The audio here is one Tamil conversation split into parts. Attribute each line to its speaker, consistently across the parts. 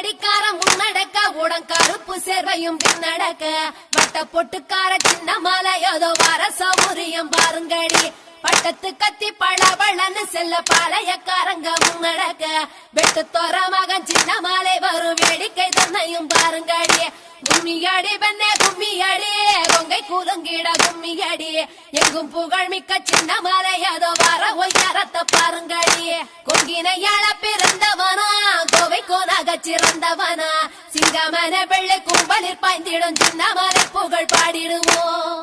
Speaker 1: கண்ணாடிக்கார முன்னடக்க உடன் கருப்பு சேர்வையும் பின்னடக்க வட்ட பொட்டுக்கார சின்ன மாலை ஏதோ வர சௌரியம் பாருங்கடி பட்டத்து கத்தி பழவளன்னு செல்ல பாளையக்காரங்க முன்னடக்க வெட்டு தோற மகன் சின்ன மாலை வரும் வேடிக்கை தன்னையும் பாருங்கடி கும்மியடி பெண்ணே கும்மியடி கொங்கை கூலுங்கிட கும்மியடி எங்கும் புகழ் மிக்க சின்ன மாலை ஏதோ வர ஒய்யாரத்தை பாருங்கடி கொங்கினையாள பிறந்தவனா கோவை கோனாக சிறந்தவனா சிங்கமன வெள்ளை கும்பலில் பாய்ந்திடும் சின்ன மாலை புகழ் பாடிடுவோம்.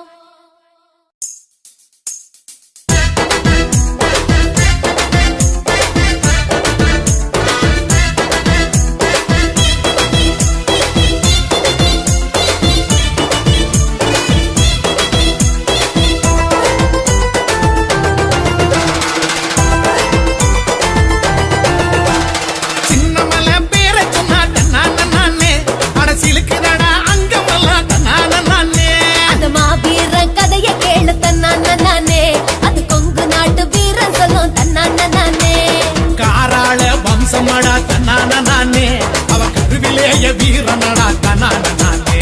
Speaker 2: வம்சமடா தன்னான நானே அவ கருவிலேய வீரனடா தன்னான நானே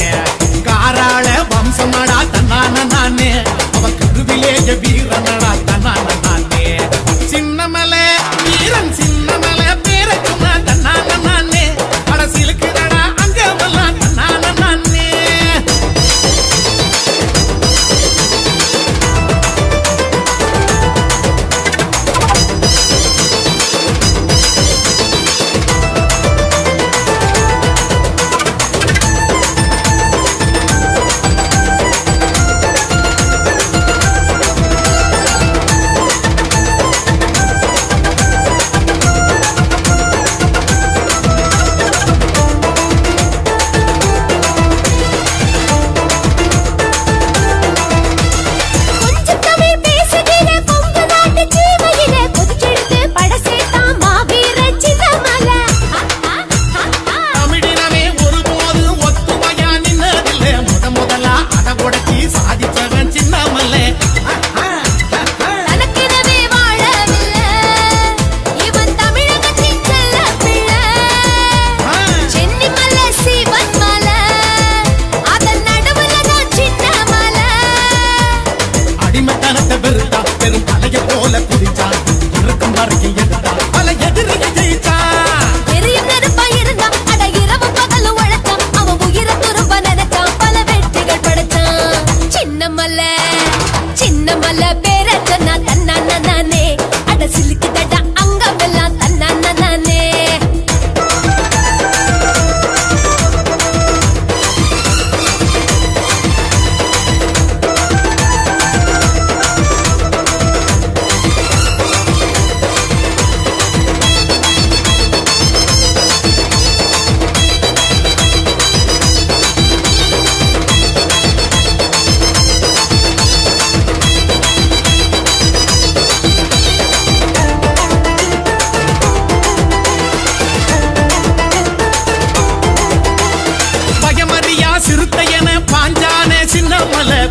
Speaker 2: காராள வம்சமடா தன்னான நானே அவ கருவிலேய வீரனடா தன்னான நானே சின்னமலை வீரன் சின்னமலை பேரை சொன்னா தன்னான நானே அடசிலுக்குதடா அங்கமெல்லாம் தன்னான நானே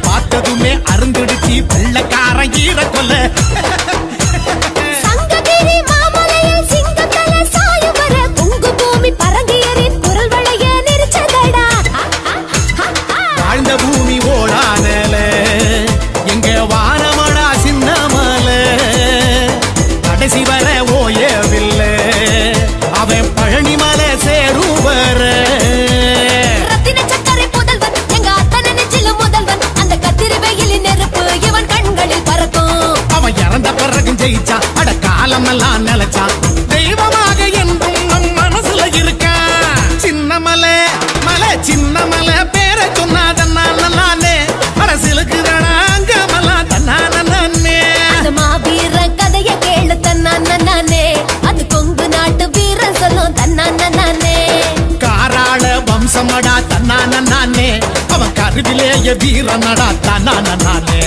Speaker 2: பார்த்ததுமே அருந்துடுச்சி வெள்ளக்காரன் ஈர கொல்ல
Speaker 1: சங்ககிரி மாமலையில் சிங்கத்தல சாயுவர பொங்கு பூமி பரங்கியரின் குரல் வளைய நெரிச்சதடா
Speaker 2: வாழ்ந்த பூமி ஓடானல எங்க வானமடா சின்னமல கடைசி வர ஓயவில்லை அவன் பழனிமலை சேருவர ஜெயிச்சா அட காலமெல்லாம் நிலைச்சா தெய்வமாக என்றும் நம் மனசுல இருக்கா சின்னமலை மலை சின்னமலை பேரை சொன்னாதன்னால நானே அரசியலுக்கு அங்கமெல்லாம் தன்னான நானே
Speaker 1: அந்த மாவீர கதைய கேளு தன்னான நானே அது கொங்கு நாட்டு வீரன் சொல்லும் தன்னான நானே
Speaker 2: காராள வம்சமடா தன்னான நானே அவன் கருவிலேய வீரனடா தன்னான நானே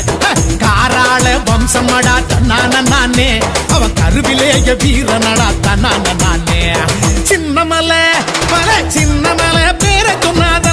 Speaker 2: காராள வம்சமடா தன்னான நானே அவன் கருவிலேய வீரனடா தன்னான நானே சின்னமலை மலை சின்னமலை பேரை சொன்னாத